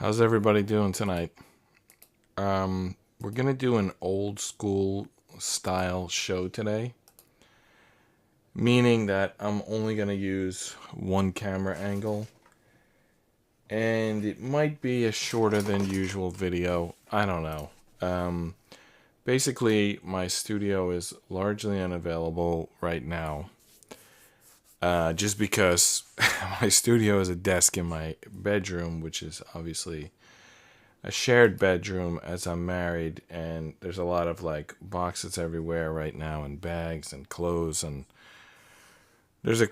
How's everybody doing tonight? We're gonna do an old school style show today, meaning that I'm only gonna use one camera angle, and it might be a shorter than usual video. I don't know. Basically, my studio is largely unavailable right now, just because my studio is a desk in my bedroom, which is obviously a shared bedroom as I'm married, and there's a lot of like boxes everywhere right now and bags and clothes, and there's a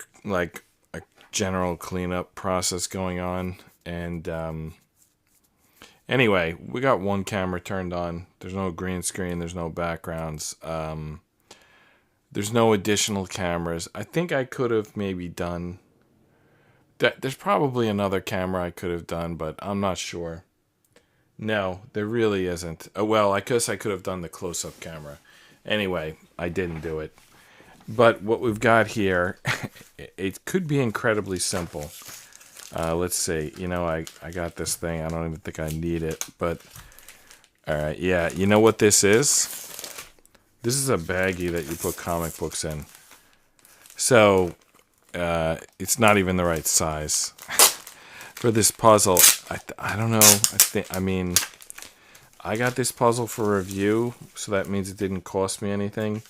general cleanup process going on. And anyway, we got one camera turned on. There's no green screen, there's no backgrounds, there's no additional cameras. I think I could have maybe done that. There's probably another camera I could have done, but I'm not sure. No, there really isn't. Well, I guess I could have done the close-up camera. Anyway, I didn't do it. But what we've got here, it could be incredibly simple. Let's see. I got this thing. I don't even think I need it. But, all right, yeah. You know what this is? This is a baggie that you put comic books in. So, it's not even the right size. For this puzzle, I don't know. I got this puzzle for review, so that means it didn't cost me anything.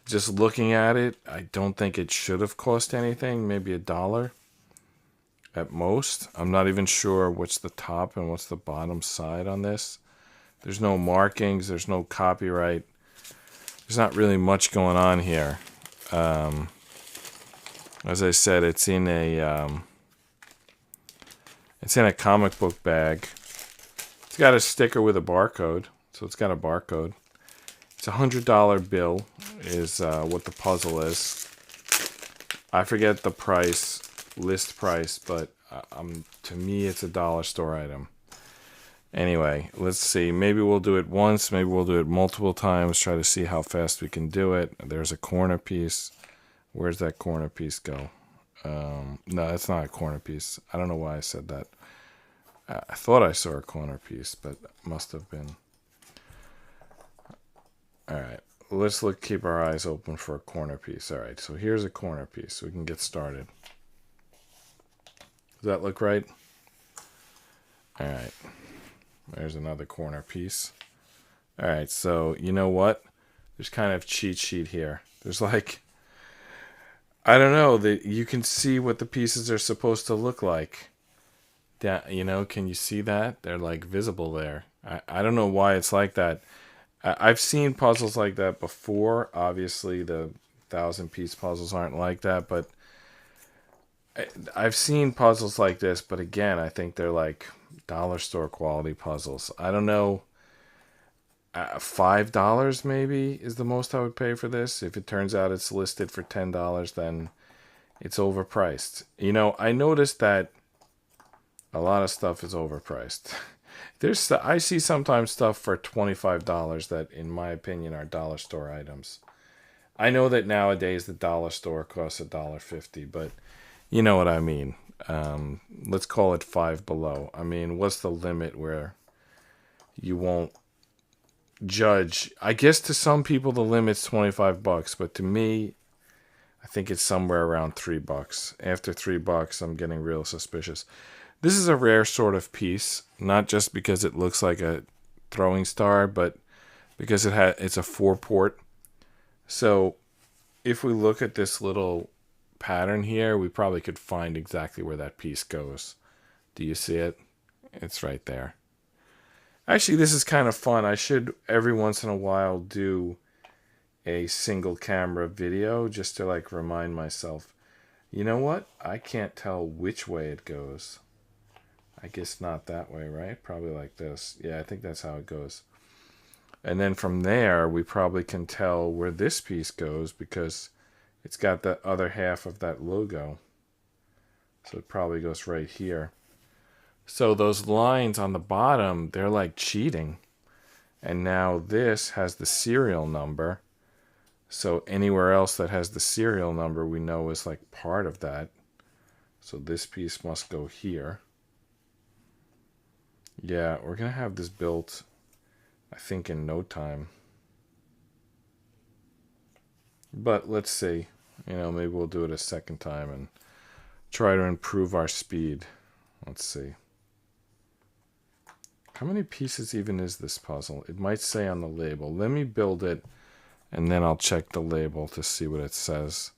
Just looking at it, I don't think it should have cost anything. Maybe $1 at most. I'm not even sure what's the top and what's the bottom side on this. There's no markings. There's no copyright. There's not really much going on here. As I said, it's in a comic book bag. It's got a sticker with a barcode, so it's got a barcode. It's $100 bill is what the puzzle is. I forget the price, list price, but to me it's a dollar store item. Anyway, let's see. Maybe we'll do it once. Maybe we'll do it multiple times. Try to see how fast we can do it. There's a corner piece. Where's that corner piece go? No, that's not a corner piece. I don't know why I said that. I thought I saw a corner piece, but must have been. All right, let's keep our eyes open for a corner piece. All right, so here's a corner piece. We can get started. Does that look right? All right, there's another corner piece. All right, so you know what? There's kind of cheat sheet here. There's like, I don't know, that you can see what the pieces are supposed to look like. Can you see that? They're like visible there. I don't know why it's like that. I've seen puzzles like that before. Obviously, the 1,000-piece puzzles aren't like that, but I've seen puzzles like this. But again, I think they're like dollar store quality puzzles. I don't know. $5 maybe is the most I would pay for this. If it turns out it's listed for $10, then it's overpriced. I noticed that a lot of stuff is overpriced. I see sometimes stuff for $25 that, in my opinion, are dollar store items. I know that nowadays the dollar store costs $1.50, but you know what I mean. Let's call it Five Below. I mean, what's the limit where you won't judge? I guess to some people the limit's $25, but to me, I think it's somewhere around $3. After $3, I'm getting real suspicious. This is a rare sort of piece, not just because it looks like a throwing star, but because it's a 4-port. So if we look at this little pattern here, we probably could find exactly where that piece goes. Do you see it? It's right there. Actually, this is kind of fun. I should every once in a while do a single camera video just to like remind myself. You know what? I can't tell which way it goes. I guess not that way, right? Probably like this. Yeah, I think that's how it goes. And then from there, we probably can tell where this piece goes because it's got the other half of that logo. So it probably goes right here. So those lines on the bottom, they're like cheating. And now this has the serial number. So anywhere else that has the serial number, we know is like part of that. So this piece must go here. Yeah, we're going to have this built, I think, in no time. But let's see. You know, maybe we'll do it a second time and try to improve our speed. Let's see. How many pieces even is this puzzle? It might say on the label. Let me build it, and then I'll check the label to see what it says.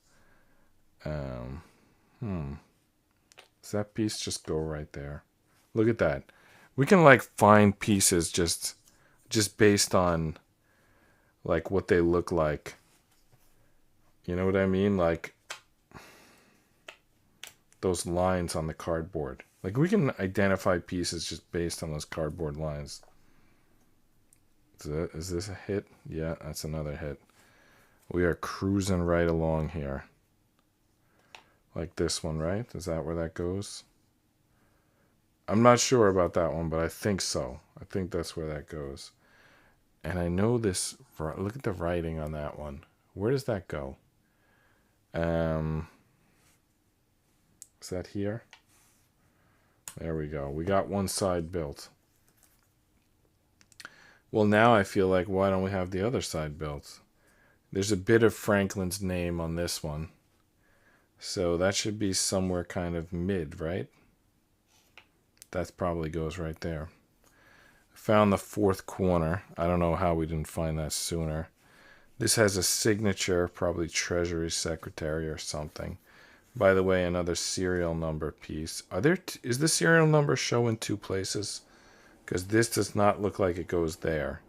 Does that piece just go right there? Look at that. We can like find pieces just based on like what they look like. You know what I mean? Like those lines on the cardboard. Like we can identify pieces just based on those cardboard lines. Is this a hit? Yeah, that's another hit. We are cruising right along here. Like this one, right? Is that where that goes? I'm not sure about that one, but I think so. I think that's where that goes. And I know this. Look at the writing on that one. Where does that go? Is that here? There we go. We got one side built. Well, now I feel like, why don't we have the other side built? There's a bit of Franklin's name on this one. So that should be somewhere kind of mid, right? That probably goes right there. Found the fourth corner. I don't know how we didn't find that sooner. This has a signature, probably Treasury Secretary or something. By the way, another serial number piece. Is the serial number show in two places? Because this does not look like it goes there.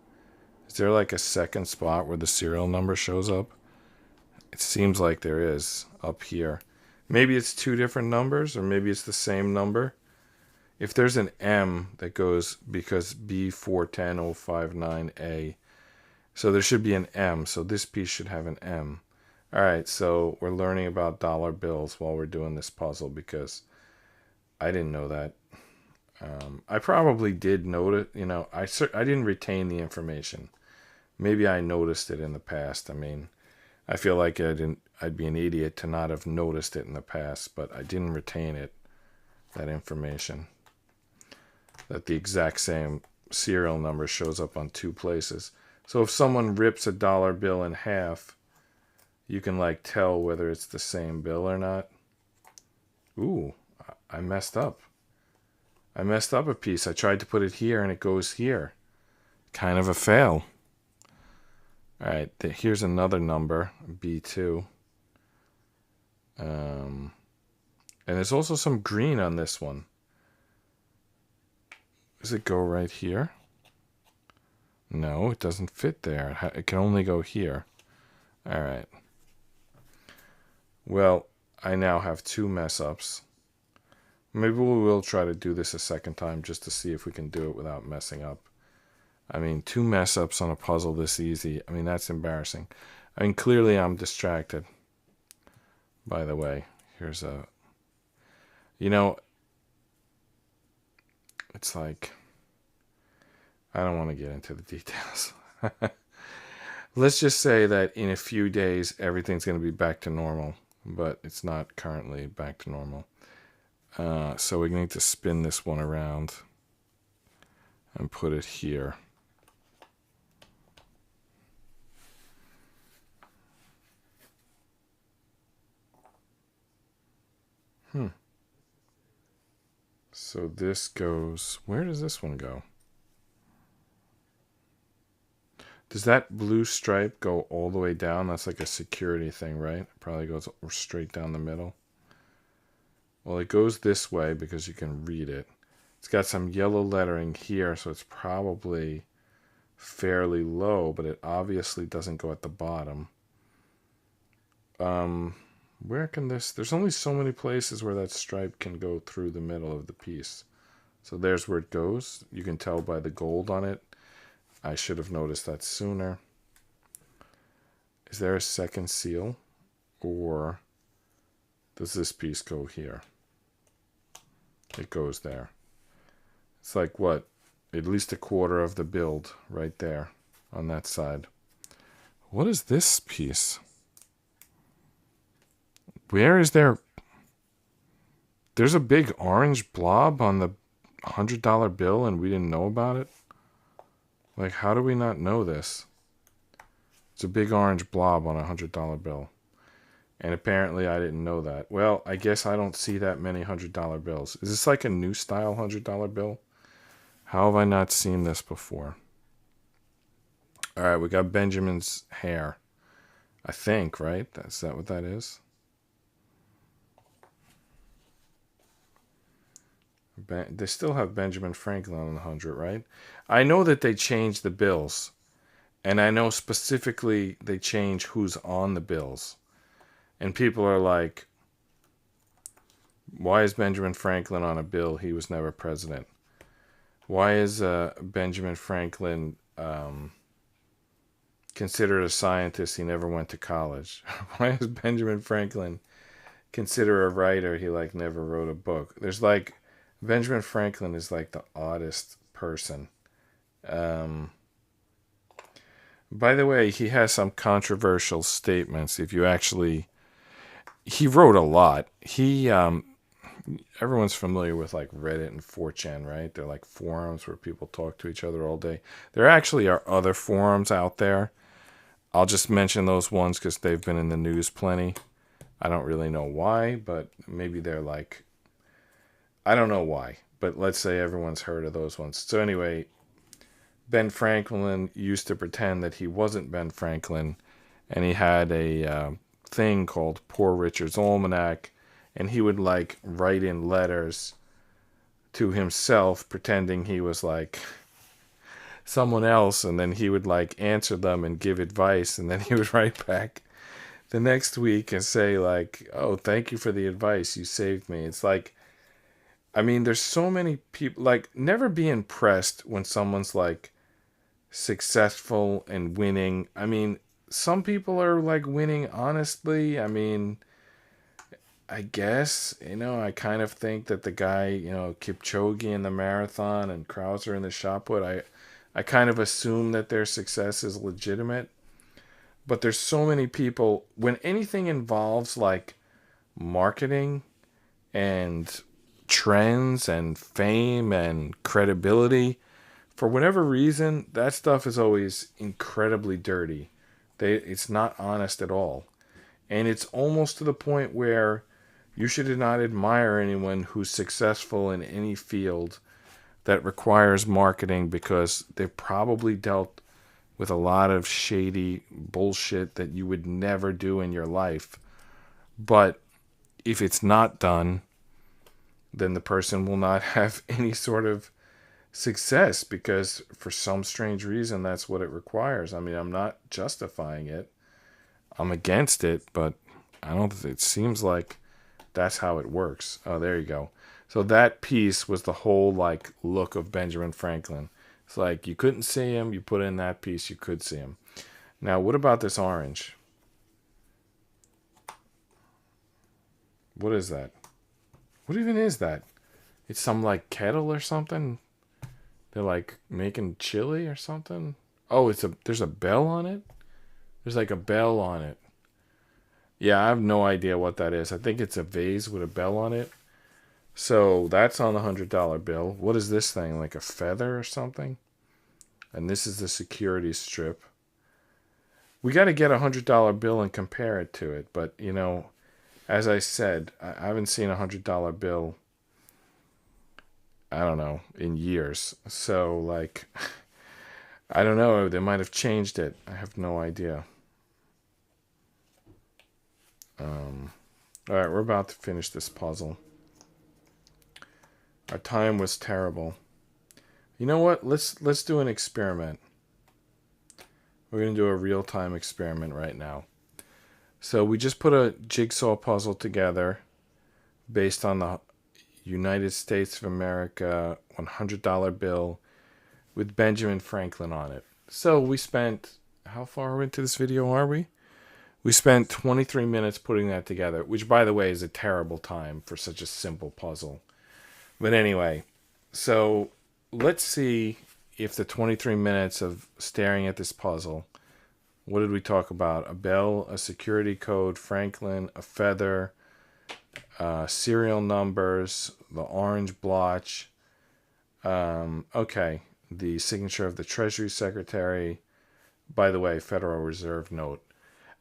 Is there like a second spot where the serial number shows up? It seems like there is up here. Maybe it's two different numbers, or maybe it's the same number. If there's an M that goes, because B410059A, so there should be an M, so this piece should have an M. Alright, so we're learning about dollar bills while we're doing this puzzle, because I didn't know that. I probably did note it, you know, I didn't retain the information. Maybe I noticed it in the past. I mean, I feel like I'd be an idiot to not have noticed it in the past, but I didn't retain it, that information. That the exact same serial number shows up on two places. So if someone rips a dollar bill in half, you can like tell whether it's the same bill or not. Ooh, I messed up. I messed up a piece. I tried to put it here and it goes here. Kind of a fail. Alright, here's another number, B2. And there's also some green on this one. Does it go right here? No, it doesn't fit there. It can only go here. Alright. Well, I now have two mess-ups. Maybe we will try to do this a second time just to see if we can do it without messing up. I mean, two mess-ups on a puzzle this easy. I mean, that's embarrassing. I mean, clearly I'm distracted. By the way, here's a... You know, it's like... I don't want to get into the details. Let's just say that in a few days, everything's going to be back to normal. But it's not currently back to normal. So we need to spin this one around and put it here. So this goes... Where does this one go? Does that blue stripe go all the way down? That's like a security thing, right? It probably goes straight down the middle. Well, it goes this way because you can read it. It's got some yellow lettering here, so it's probably fairly low, but it obviously doesn't go at the bottom. Where can this... There's only so many places where that stripe can go through the middle of the piece. So there's where it goes. You can tell by the gold on it. I should have noticed that sooner. Is there a second seal? Or does this piece go here? It goes there. It's like what? At least a quarter of the build right there on that side. What is this piece? Where is there... There's a big orange blob on the $100 bill and we didn't know about it? Like, how do we not know this? It's a big orange blob on a $100 bill. And apparently I didn't know that. Well, I guess I don't see that many $100 bills. Is this like a new style $100 bill? How have I not seen this before? All right, we got Benjamin's hair. I think, right? Is that what that is? They still have Benjamin Franklin on the 100, right? I know that they changed the bills. And I know specifically they change who's on the bills. And people are like, why is Benjamin Franklin on a bill? He was never president. Why is Benjamin Franklin considered a scientist? He never went to college. Why is Benjamin Franklin considered a writer? He like never wrote a book. There's like, Benjamin Franklin is like the oddest person. By the way, he has some controversial statements. If you actually, he wrote a lot. Everyone's familiar with like Reddit and 4chan, right? They're like forums where people talk to each other all day. There actually are other forums out there. I'll just mention those ones because they've been in the news plenty. I don't really know why, but maybe they're like, I don't know why, but let's say everyone's heard of those ones. So anyway, Ben Franklin used to pretend that he wasn't Ben Franklin, and he had a thing called Poor Richard's Almanac, and he would like write in letters to himself pretending he was like someone else, and then he would like answer them and give advice, and then he would write back the next week and say like, oh, thank you for the advice, you saved me. It's like, I mean, there's so many people, like, never be impressed when someone's like successful and winning. I mean, some people are like winning honestly. I mean, I guess, I kind of think that the guy, Kipchoge in the marathon and Krauser in the shot put, I kind of assume that their success is legitimate. But there's so many people, when anything involves like marketing and trends and fame and credibility, for whatever reason, that stuff is always incredibly dirty. It's not honest at all. And it's almost to the point where you should not admire anyone who's successful in any field that requires marketing, because they've probably dealt with a lot of shady bullshit that you would never do in your life. But if it's not done, then the person will not have any sort of success, because for some strange reason that's what it requires. I mean, I'm not justifying it. I'm against it, but it seems like that's how it works. Oh, there you go. So that piece was the whole like look of Benjamin Franklin. It's like you couldn't see him, you put in that piece, you could see him. Now, what about this orange? What is that? What even is that? It's some like kettle or something? They're like making chili or something? Oh, there's a bell on it? There's like a bell on it. Yeah, I have no idea what that is. I think it's a vase with a bell on it. So that's on the $100 bill. What is this thing? Like a feather or something? And this is the security strip. We got to get a $100 bill and compare it to it. But, as I said, I haven't seen a $100 bill, I don't know, in years. So, like, I don't know. They might have changed it. I have no idea. All right, we're about to finish this puzzle. Our time was terrible. You know what? Let's do an experiment. We're going to do a real-time experiment right now. So we just put a jigsaw puzzle together based on the United States of America $100 bill with Benjamin Franklin on it. So we spent, how far into this video are we? We spent 23 minutes putting that together, which, by the way, is a terrible time for such a simple puzzle. But anyway, so let's see if the 23 minutes of staring at this puzzle, what did we talk about? A bell, a security code, Franklin, a feather, serial numbers, the orange blotch, Okay. The signature of the Treasury Secretary. By the way, Federal Reserve note.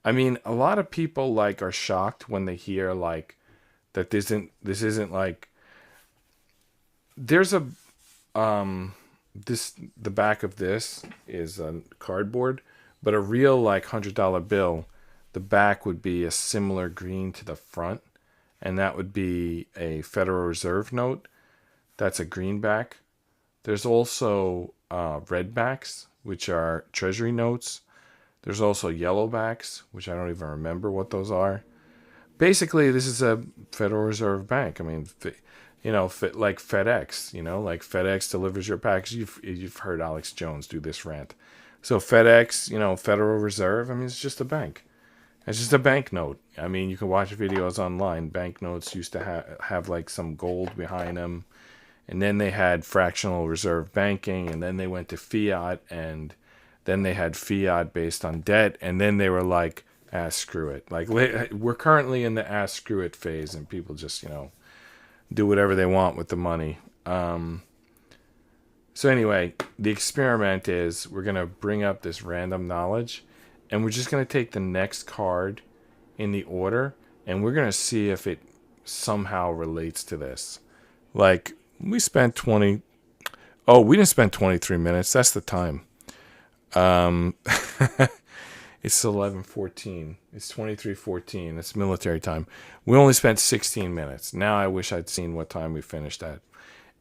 I mean, a lot of people like are shocked when they hear like that this isn't like there's a this the back of this is a cardboard, but a real like $100 bill, the back would be a similar green to the front, and that would be a Federal Reserve note. That's a greenback. There's also red backs, which are Treasury notes. There's also yellowbacks, which I don't even remember what those are. Basically, this is a Federal Reserve Bank. I mean, like FedEx. Like FedEx delivers your package. You've heard Alex Jones do this rant. So FedEx, Federal Reserve. I mean, it's just a bank. It's just a banknote. I mean, you can watch videos online. Banknotes used to have like some gold behind them, and then they had fractional reserve banking, and then they went to fiat, and then they had fiat based on debt, and then they were like, screw it. Like, we're currently in the screw it phase, and people just, do whatever they want with the money. So anyway, the experiment is we're going to bring up this random knowledge, and we're just going to take the next card in the order, and we're going to see if it somehow relates to this. Like, we spent 20... Oh, we didn't spend 23 minutes. That's the time. It's 11:14. It's 23:14. It's military time. We only spent 16 minutes. Now I wish I'd seen what time we finished at.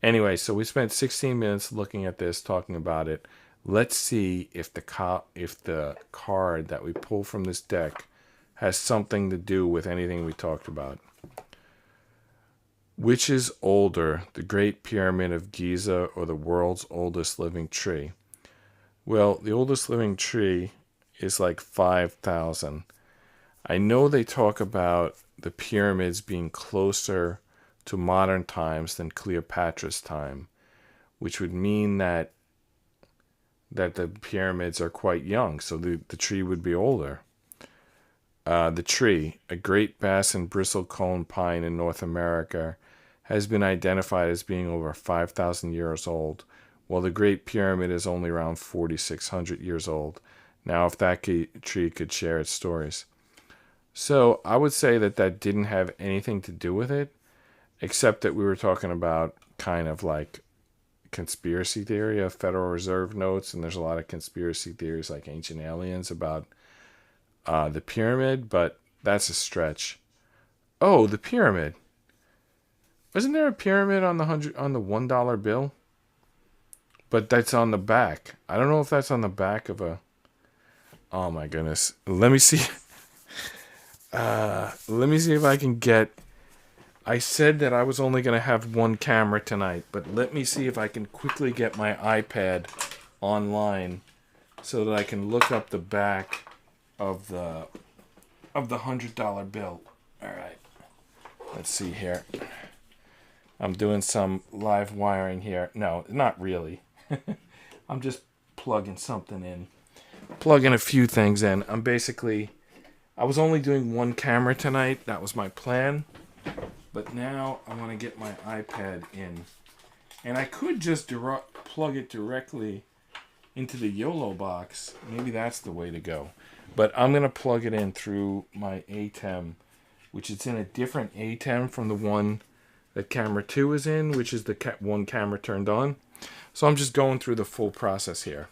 Anyway, so we spent 16 minutes looking at this, talking about it. Let's see if the card that we pull from this deck has something to do with anything we talked about. Which is older, the Great Pyramid of Giza or the world's oldest living tree? Well, the oldest living tree is like 5,000. I know they talk about the pyramids being closer to modern times than Cleopatra's time, which would mean that the pyramids are quite young, so the tree would be older. The tree, a great bass and bristlecone pine in North America, has been identified as being over 5,000 years old, while the Great Pyramid is only around 4,600 years old. Now, if that tree could share its stories. So I would say that didn't have anything to do with it, except that we were talking about kind of like conspiracy theory of Federal Reserve notes, and there's a lot of conspiracy theories like ancient aliens about the pyramid, but that's a stretch. Oh, the pyramid. Wasn't there a pyramid on the $1 bill? But that's on the back. I don't know if that's on the back of a... Oh my goodness. Let me see. Let me see if I can get... I said that I was only going to have one camera tonight, but let me see if I can quickly get my iPad online so that I can look up the back of the $100 bill. All right. Let's see here. I'm doing some live wiring here. No, not really. I'm just plugging something in. Plugging a few things in. I was only doing one camera tonight. That was my plan. But now I want to get my iPad in. And I could just plug it directly into the YOLO box. Maybe that's the way to go. But I'm going to plug it in through my ATEM, which is in a different ATEM from the one that camera 2 is in, which is the one camera turned on. So I'm just going through the full process here,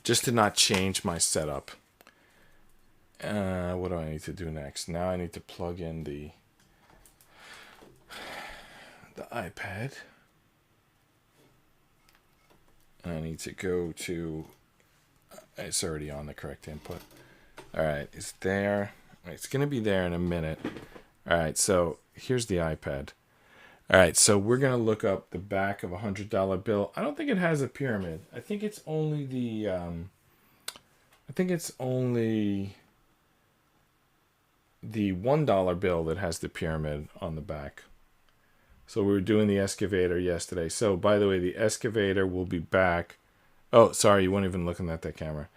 just to not change my setup. What do I need to do next? Now I need to plug in the iPad. I need to go to... It's already on the correct input. Alright, it's there. It's going to be there in a minute. Alright, so here's the iPad. Alright, so we're going to look up the back of a $100 bill. I don't think it has a pyramid. I think it's only the... the $1 bill that has the pyramid on the back. So we were doing the excavator yesterday. So, by the way, the excavator will be back. Oh, sorry, you weren't even looking at that camera.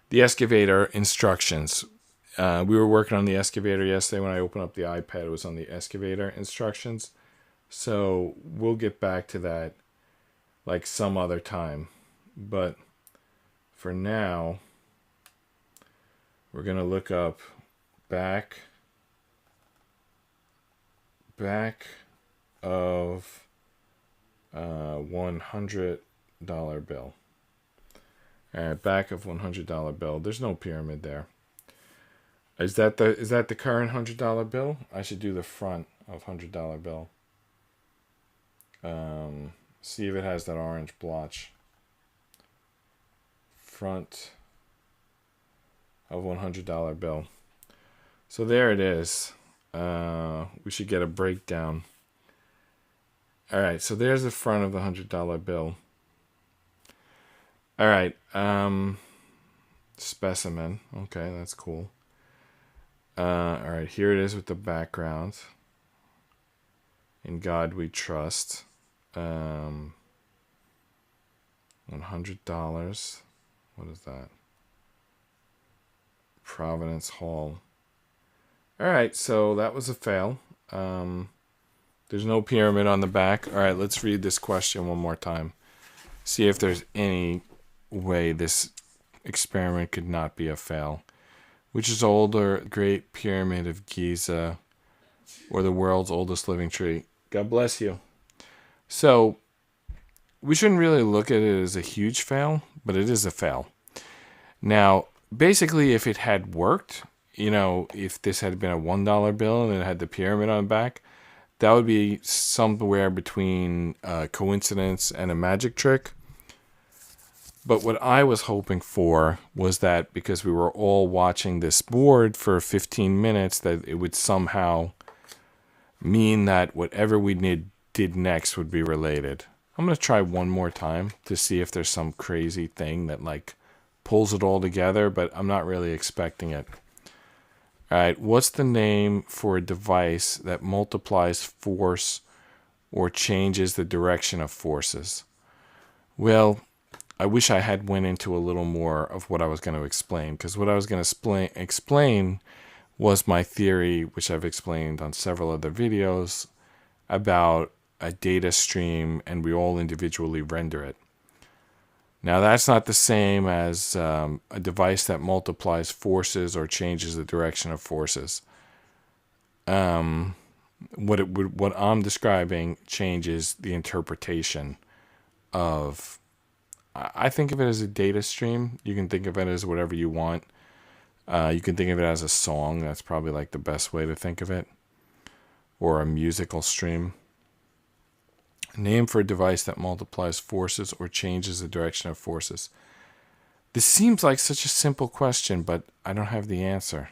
The excavator instructions. We were working on the excavator yesterday. When I opened up the iPad, it was on the excavator instructions. So we'll get back to that like some other time. But for now, we're going to look up back of $100 bill. All right, back of $100 bill. There's no pyramid there. Is that the current $100 bill? I should do the front of $100 bill. See if it has that orange blotch. Front of $100 bill. So there it is. We should get a breakdown. All right, so there's the front of the $100 bill. All right, specimen. Okay, that's cool. All right, here it is with the background. In God we trust. $100. What is that? Providence Hall. All right, so that was a fail. There's no pyramid on the back. All right, let's read this question one more time. See if there's any way this experiment could not be a fail. Which is older, Great Pyramid of Giza or the world's oldest living tree? God bless you. So we shouldn't really look at it as a huge fail, but it is a fail. Now, basically, if it had worked, if this had been a $1 bill and it had the pyramid on the back, that would be somewhere between a coincidence and a magic trick. But what I was hoping for was that because we were all watching this board for 15 minutes, that it would somehow mean that whatever we did next would be related. I'm going to try one more time to see if there's some crazy thing that pulls it all together, but I'm not really expecting it. All right, what's the name for a device that multiplies force or changes the direction of forces? Well, I wish I had went into a little more of what I was going to explain, because what I was going to explain was my theory, which I've explained on several other videos, about a data stream and we all individually render it. Now, that's not the same as a device that multiplies forces or changes the direction of forces. What I'm describing changes the interpretation of. I think of it as a data stream. You can think of it as whatever you want. You can think of it as a song. That's probably the best way to think of it. Or a musical stream. Name for a device that multiplies forces or changes the direction of forces. This seems like such a simple question, but I don't have the answer.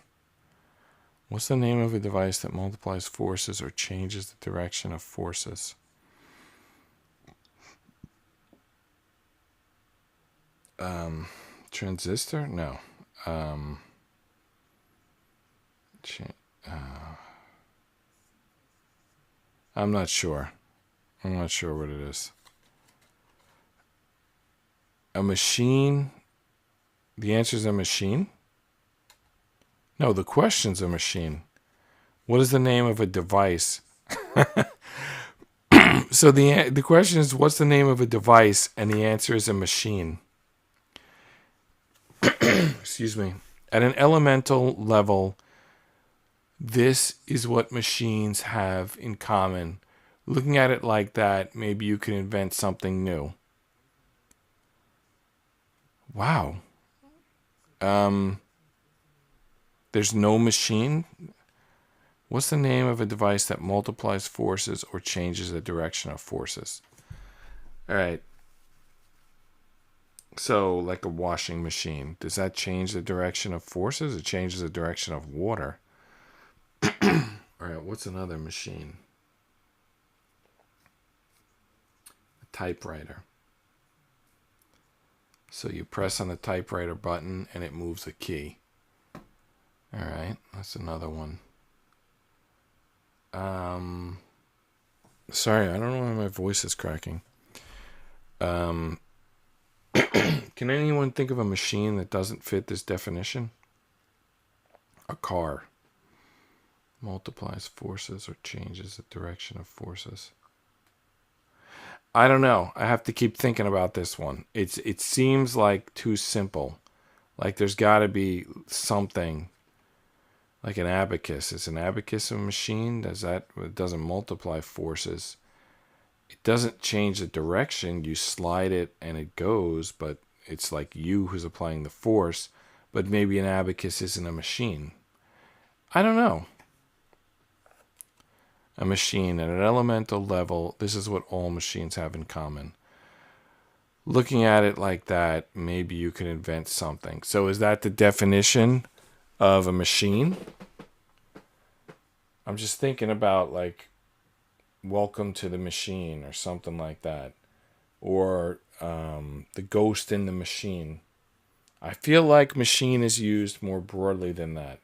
What's the name of a device that multiplies forces or changes the direction of forces? Transistor? No. I'm not sure. I'm not sure what it is. A machine? The answer is a machine? No, the question's a machine. What is the name of a device? So the question is, what's the name of a device? And the answer is a machine. Excuse me. At an elemental level, this is what machines have in common. Looking at it like that, maybe you can invent something new. Wow. There's no machine. What's the name of a device that multiplies forces or changes the direction of forces? All right. So, like a washing machine. Does that change the direction of forces? It changes the direction of water. All right, what's another machine? A typewriter. So you press on the typewriter button and it moves a key. All right, that's another one. Sorry, I don't know why my voice is cracking. Can anyone think of a machine that doesn't fit this definition? A car. Multiplies forces or changes the direction of forces. I don't know. I have to keep thinking about this one. It seems like too simple. Like there's got to be something like an abacus. Is an abacus a machine? It doesn't multiply forces. It doesn't change the direction. You slide it and it goes, but it's like you who's applying the force. But maybe an abacus isn't a machine. I don't know. A machine at an elemental level, this is what all machines have in common. Looking at it like that, maybe you can invent something. So is that the definition of a machine? I'm just thinking about like Welcome to the Machine or something like that. Or The Ghost in the Machine. I feel like machine is used more broadly than that.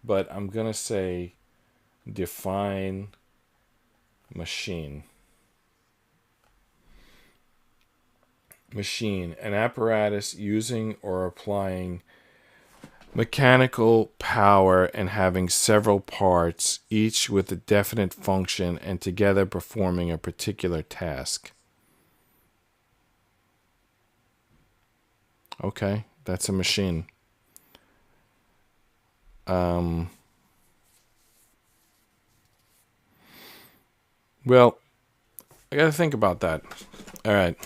But I'm going to say define machine. Machine, an apparatus using or applying mechanical power and having several parts, each with a definite function and together performing a particular task. Okay, that's a machine. Well, I gotta think about that. All right.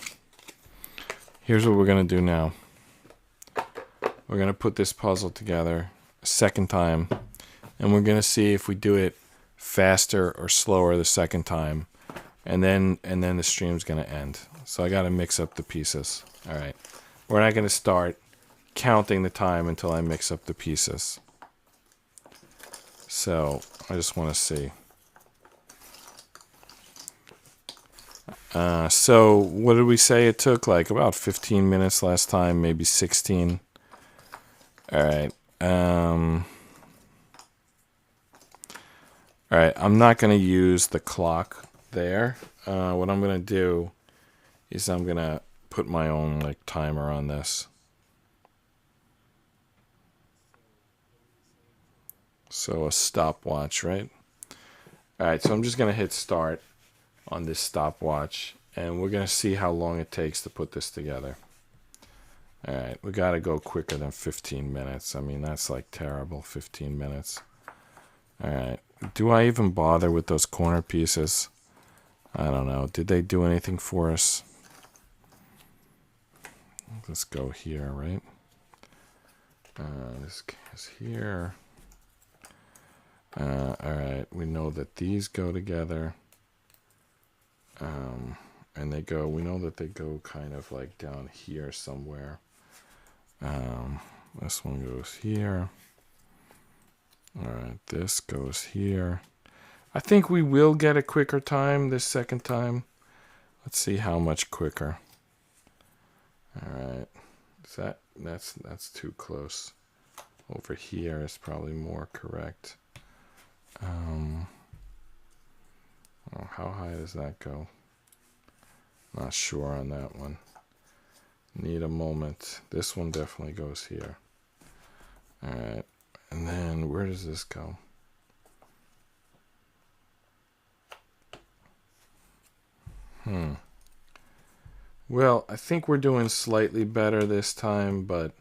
Here's what we're going to do now. We're going to put this puzzle together a second time, and we're going to see if we do it faster or slower the second time, and then the stream's going to end. So I got to mix up the pieces. All right. We're not going to start counting the time until I mix up the pieces. So I just want to see. So what did we say it took? Like about 15 minutes last time, maybe 16. All right. All right. I'm not going to use the clock there. What I'm going to do is I'm going to put my own like timer on this. So a stopwatch, right? All right. So I'm just going to hit start on this stopwatch, and we're going to see how long it takes to put this together. All right, we got to go quicker than 15 minutes. I mean, that's like terrible, 15 minutes. All right, do I even bother with those corner pieces? I don't know. Did they do anything for us? Let's go here, right? This is here. All right, we know that these go together. And we know that they go kind of like down here somewhere. This one goes here. All right, this goes here. I think we will get a quicker time this second time. Let's see how much quicker. All right, that's too close. Over here is probably more correct. Oh, how high does that go? Not sure on that one. Need a moment. This one definitely goes here. All right. And then where does this go? Well, I think we're doing slightly better this time, but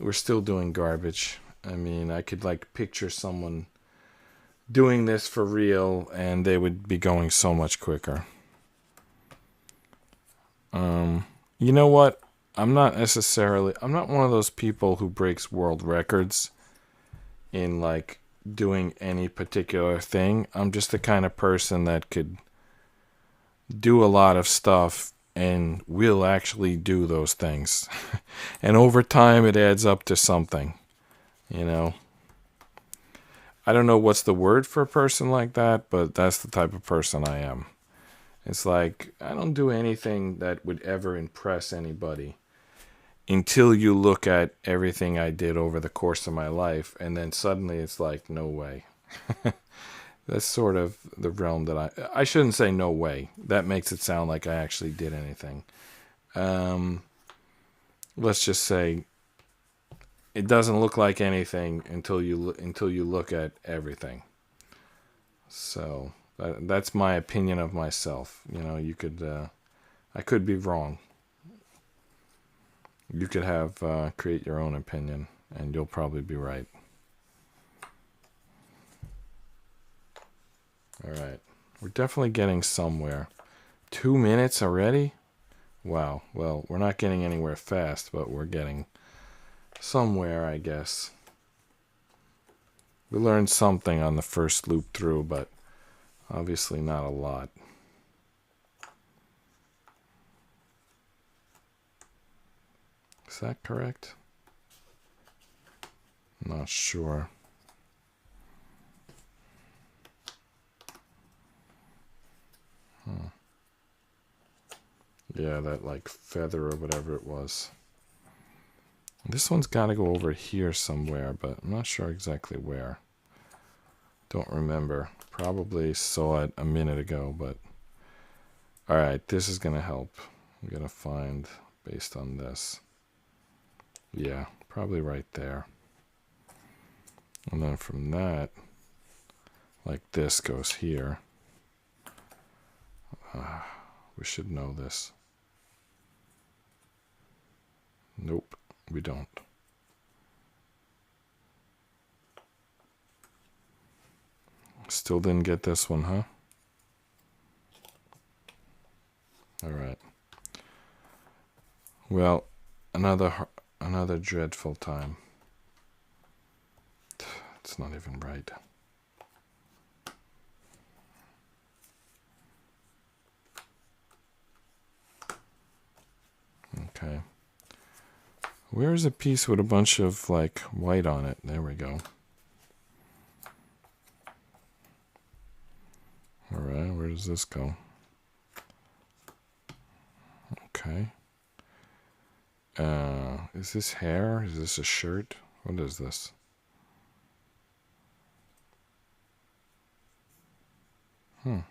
we're still doing garbage. I mean, I could like picture someone doing this for real, and they would be going so much quicker. You know what? I'm not one of those people who breaks world records in like doing any particular thing. I'm just the kind of person that could do a lot of stuff and will actually do those things. And over time it adds up to something, you know. I don't know what's the word for a person like that, but that's the type of person I am. It's like, I don't do anything that would ever impress anybody until you look at everything I did over the course of my life, and then suddenly it's like, no way. That's sort of the realm that I shouldn't say no way. That makes it sound like I actually did anything. Let's just say it doesn't look like anything until you look at everything. So that's my opinion of myself. You know, you could I could be wrong. You could have create your own opinion, and you'll probably be right. All right, we're definitely getting somewhere. 2 minutes already? Wow. Well, we're not getting anywhere fast, but we're getting somewhere, I guess. We learned something on the first loop through, but obviously not a lot. Is that correct? Not sure. Yeah, that like feather or whatever it was. This one's got to go over here somewhere, but I'm not sure exactly where. Don't remember. Probably saw it a minute ago, but... Alright, this is going to help. I'm going to find, based on this. Yeah, probably right there. And then from that, like this goes here. We should know this. Nope, we don't. Still didn't get this one, huh? Alright. Well, another dreadful time. It's not even right. Okay. Where is a piece with a bunch of, like, white on it? There we go. Alright, where does this go? Okay. Is this hair? Is this a shirt? What is this? Alright.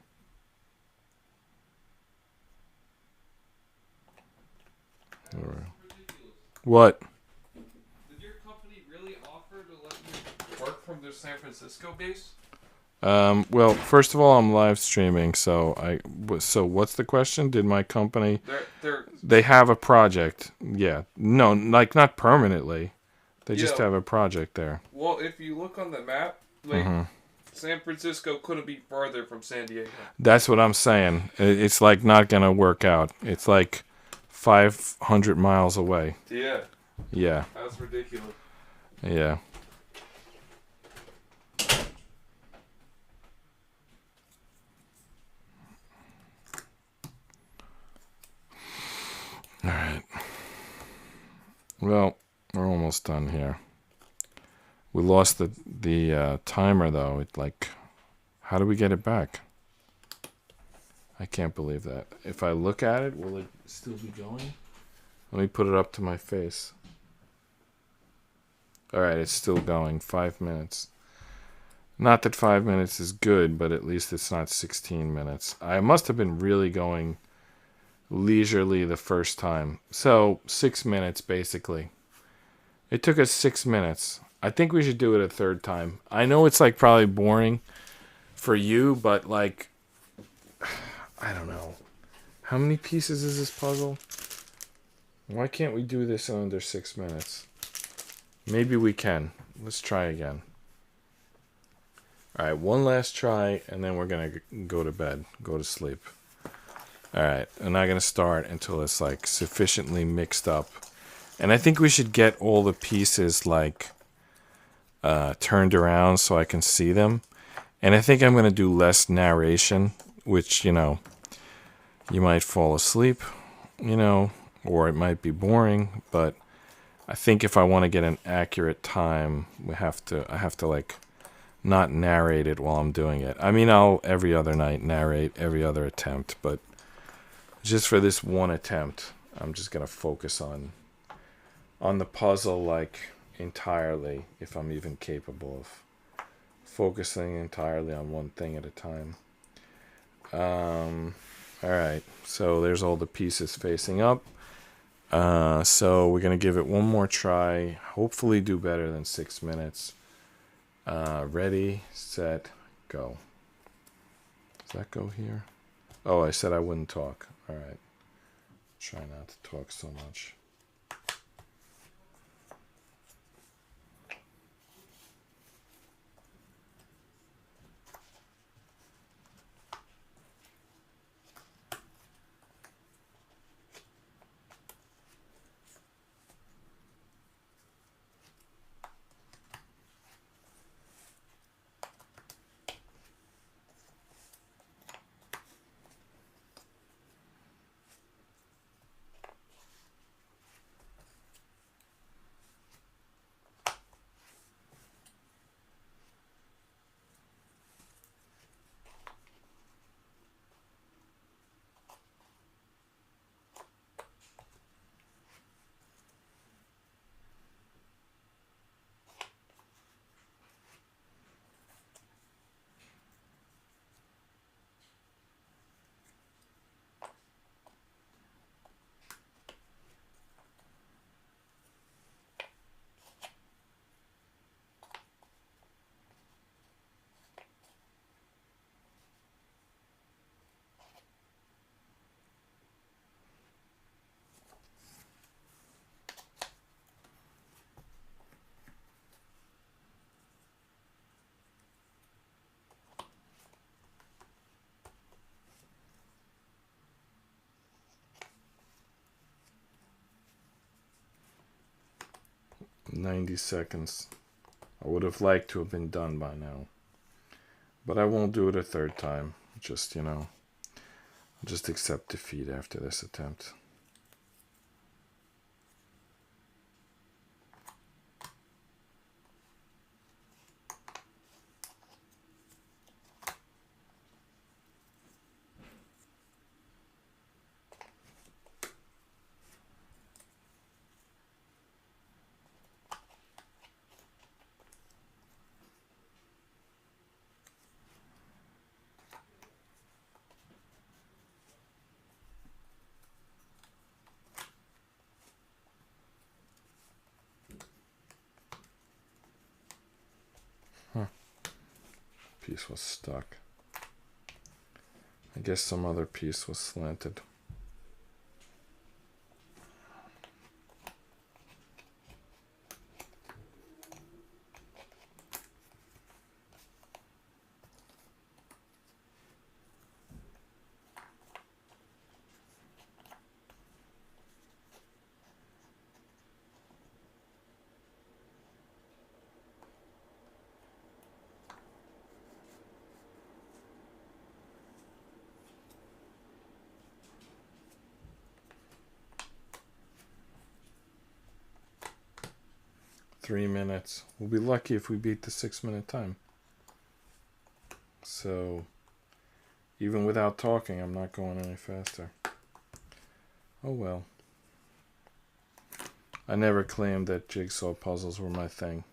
What? Did your company really offer to let you work from their San Francisco base? Well, first of all, I'm live streaming, so what's the question? Did my company... They have a project. Yeah. No, like, not permanently. They just have a project there. Well, if you look on the map, like, San Francisco couldn't be farther from San Diego. That's what I'm saying. It's, like, not gonna work out. It's, like, 500 miles away. Yeah. Yeah. That's ridiculous. Yeah. Alright. Well, we're almost done here. We lost the timer, though. It, like, how do we get it back? I can't believe that. If I look at it, will it still be going? Let me put it up to my face. Alright, it's still going. 5 minutes. Not that 5 minutes is good, but at least it's not 16 minutes. I must have been really going leisurely the first time. So, 6 minutes, basically. It took us 6 minutes. I think we should do it a third time. I know it's, like, probably boring for you, but, like, I don't know. How many pieces is this puzzle? Why can't we do this in under 6 minutes? Maybe we can. Let's try again. Alright, one last try, and then we're going to go to bed. Go to sleep. Alright, I'm not going to start until it's, like, sufficiently mixed up. And I think we should get all the pieces, like, turned around so I can see them. And I think I'm going to do less narration, which, you know, you might fall asleep, you know, or it might be boring, but I think if I want to get an accurate time, I have to like not narrate it while I'm doing it. I mean, I'll every other night narrate every other attempt, but just for this one attempt, I'm just going to focus on the puzzle, like, entirely, if I'm even capable of focusing entirely on one thing at a time. Alright, so there's all the pieces facing up. So we're going to give it one more try. Hopefully do better than 6 minutes. Ready, set, go. Does that go here? Oh, I said I wouldn't talk. Alright. Try not to talk so much. $90. I would have liked to have been done by now. But I won't do it a third time. Just, just accept defeat after this attempt. Piece was stuck. I guess some other piece was slanted. Three minutes. We'll be lucky if we beat the 6-minute time. So, even without talking, I'm not going any faster. Oh well. I never claimed that jigsaw puzzles were my thing.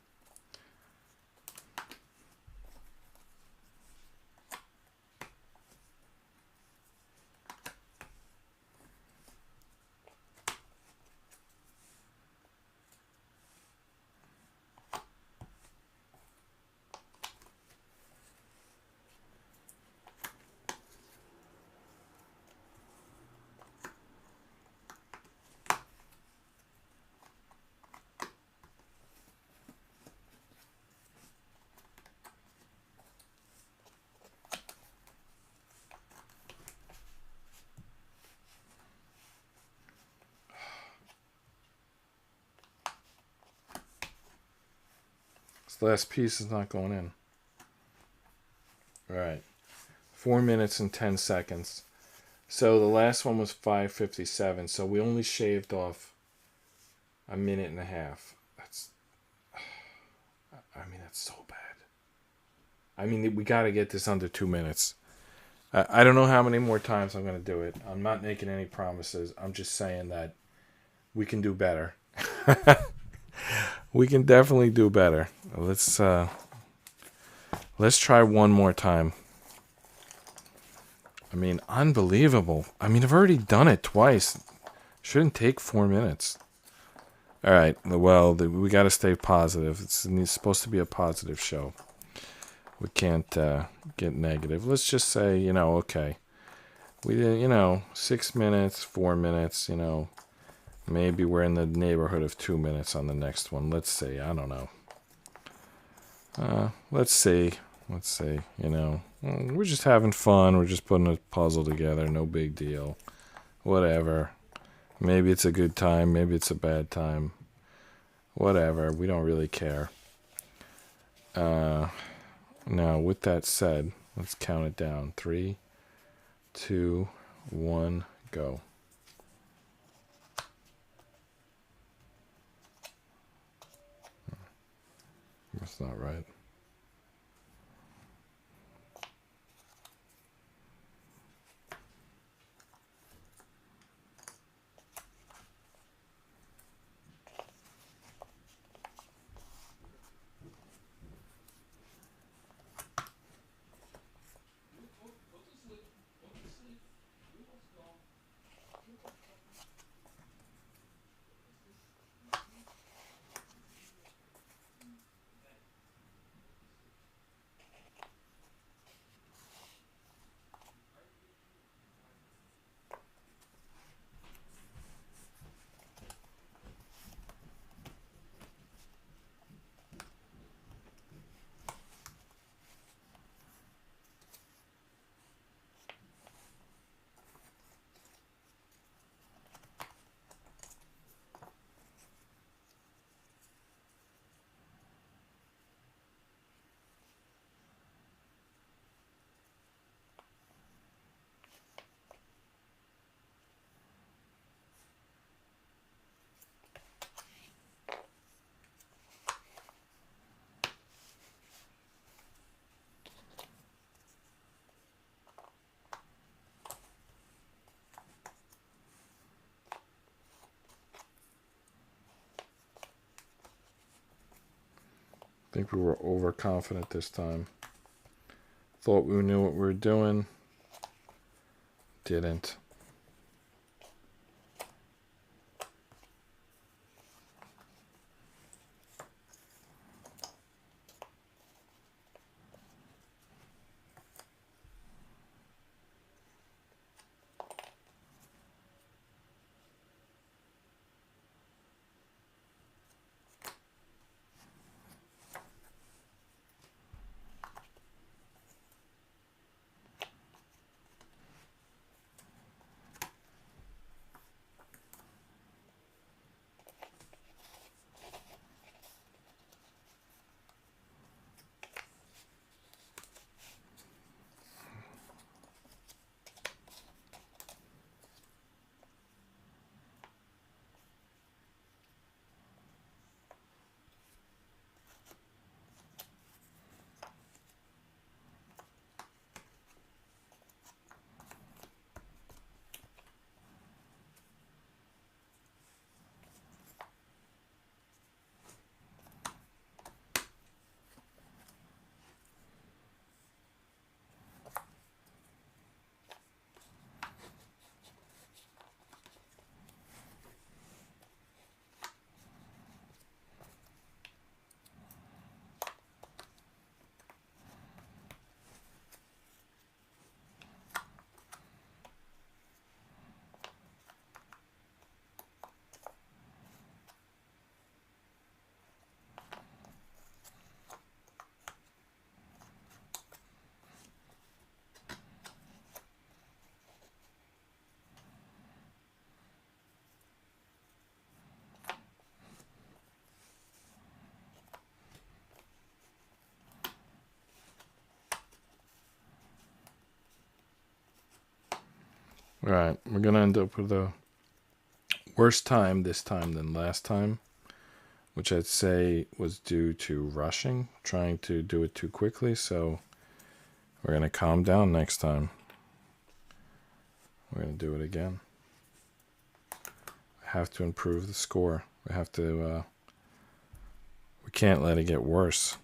This last piece is not going in. All right. 4 minutes and 10 seconds. So the last one was 5:57. So we only shaved off a minute and a half. That's so bad. I mean, we got to get this under 2 minutes. I don't know how many more times I'm going to do it. I'm not making any promises. I'm just saying that we can do better. We can definitely do better. Let's try one more time. I mean, unbelievable. I mean, I've already done it twice. Shouldn't take 4 minutes. All right. Well, we got to stay positive. It's supposed to be a positive show. We can't get negative. Let's just say, okay. We did, you know, 6 minutes, 4 minutes, you know. Maybe we're in the neighborhood of 2 minutes on the next one. Let's see. I don't know. Let's see. Let's see. You know, we're just having fun. We're just putting a puzzle together. No big deal. Whatever. Maybe it's a good time. Maybe it's a bad time. Whatever. We don't really care. Now, with that said, let's count it down. 3, 2, 1, go. That's not right. I think we were overconfident this time. Thought we knew what we were doing. Didn't. All right, we're going to end up with a worse time this time than last time, which I'd say was due to rushing, trying to do it too quickly. So we're going to calm down next time. We're going to do it again. I have to improve the score. We have to, we can't let it get worse.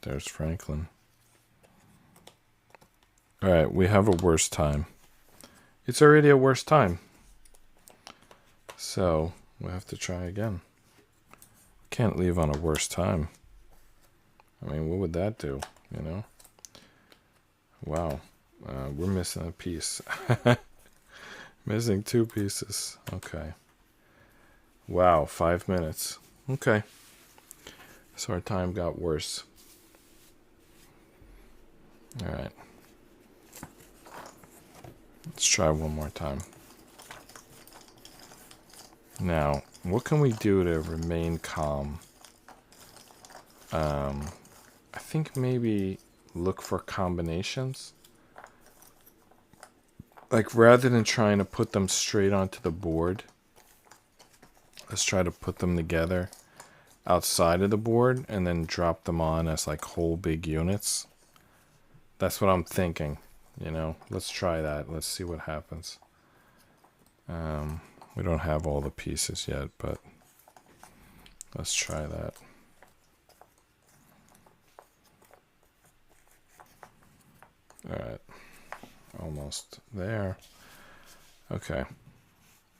There's Franklin. Alright, we have a worse time. It's already a worse time. So, we have to try again. Can't leave on a worse time. I mean, what would that do, you know? Wow. We're missing a piece. Missing 2 pieces. Okay. Wow, 5 minutes. Okay. So our time got worse. Alright. Let's try one more time. Now, what can we do to remain calm? I think maybe look for combinations. Like, rather than trying to put them straight onto the board, let's try to put them together outside of the board and then drop them on as like whole big units. That's what I'm thinking, you know. Let's try that. Let's see what happens. We don't have all the pieces yet, but let's try that. Alright. Almost there. Okay.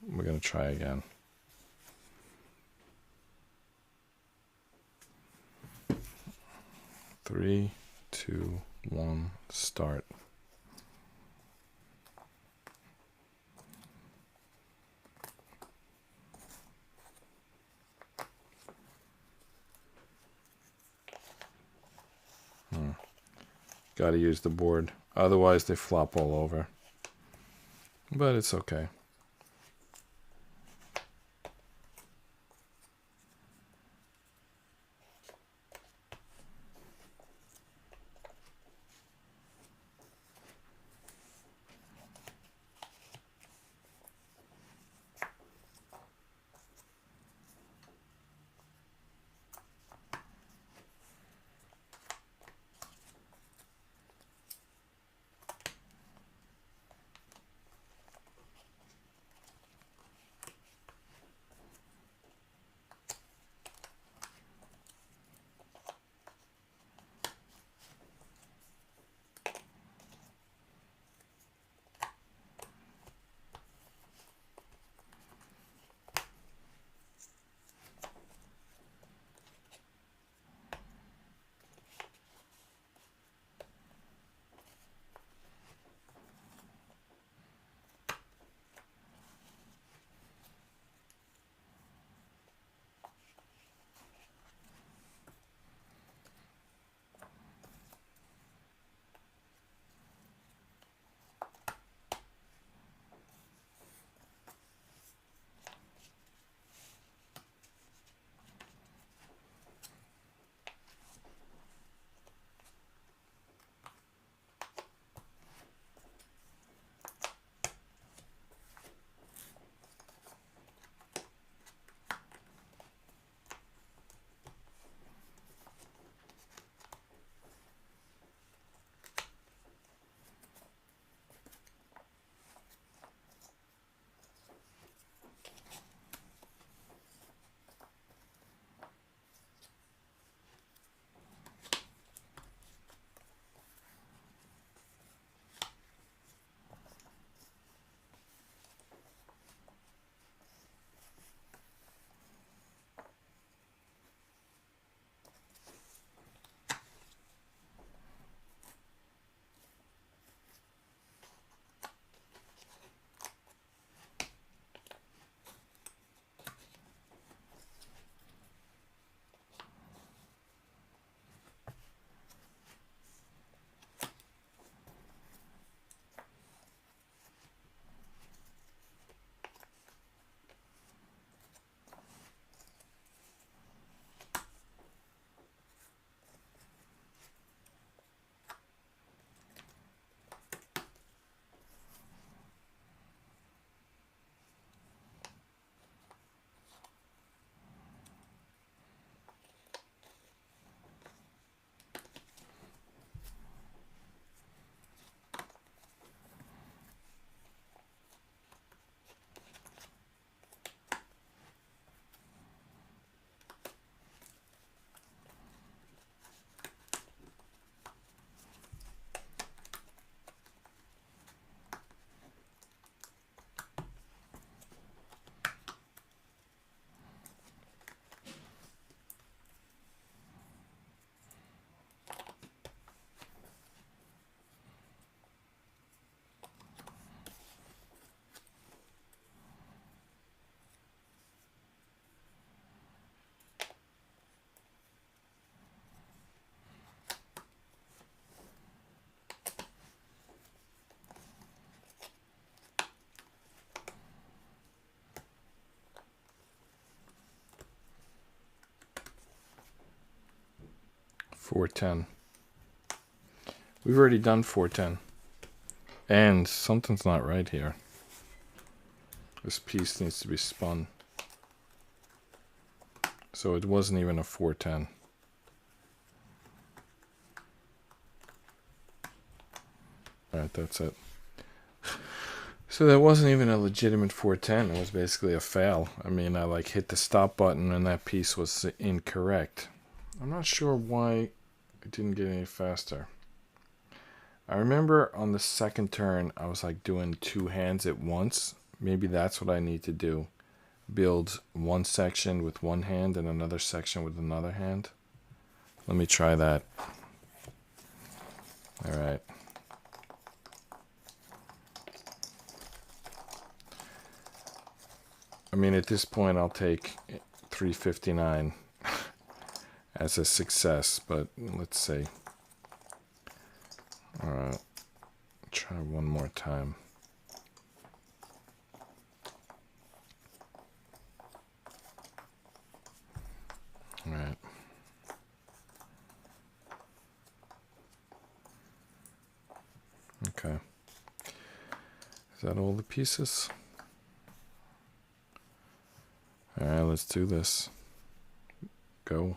We're going to try again. Three, 2, 1, start. Gotta use the board. Otherwise they flop all over. But it's okay. 410. We've already done 410. And something's not right here. This piece needs to be spun. So it wasn't even a 410. Alright, that's it. So that wasn't even a legitimate 410. It was basically a fail. I mean, I like hit the stop button and that piece was incorrect. I'm not sure why it didn't get any faster. I remember on the second turn, I was like doing two hands at once. Maybe that's what I need to do. Build one section with one hand and another section with another hand. Let me try that. All right. I mean, at this point, I'll take 359 as a success, but let's see. All right. Try one more time. All right. Okay. Is that all the pieces? All right, let's do this. Go.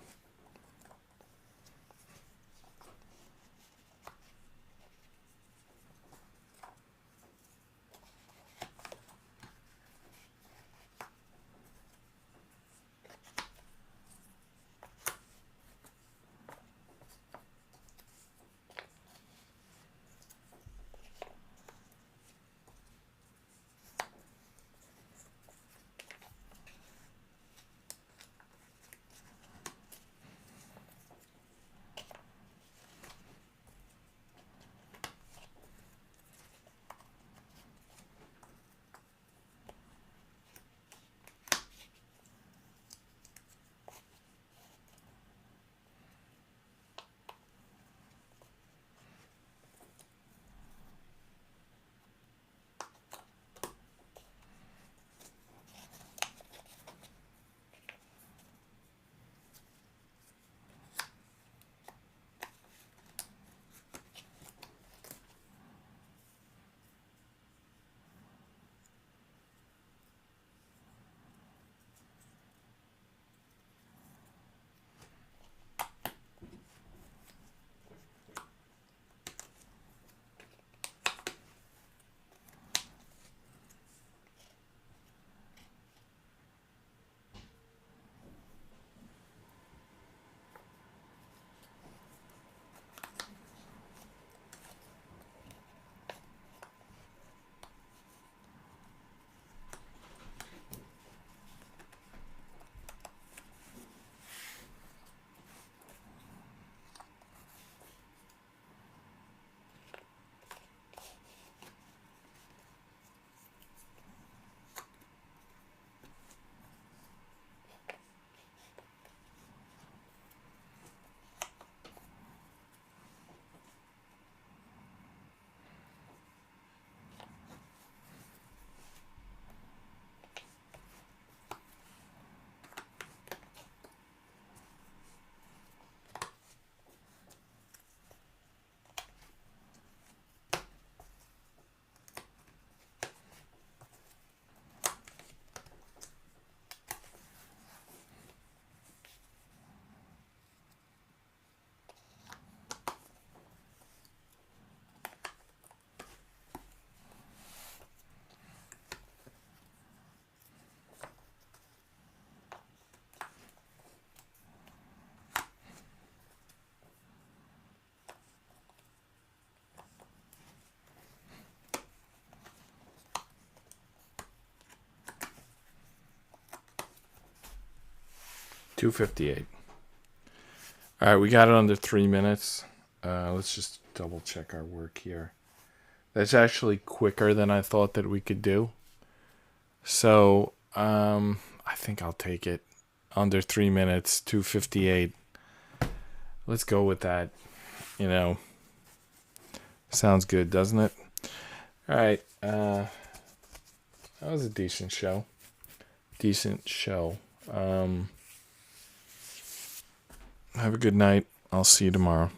$258. All right, we got it under 3 minutes. Let's just double check our work here. That's actually quicker than I thought that we could do. So I think I'll take it. Under 3 minutes, 258. Let's go with that. You know, sounds good, doesn't it? All right. That was a decent show. Have a good night. I'll see you tomorrow.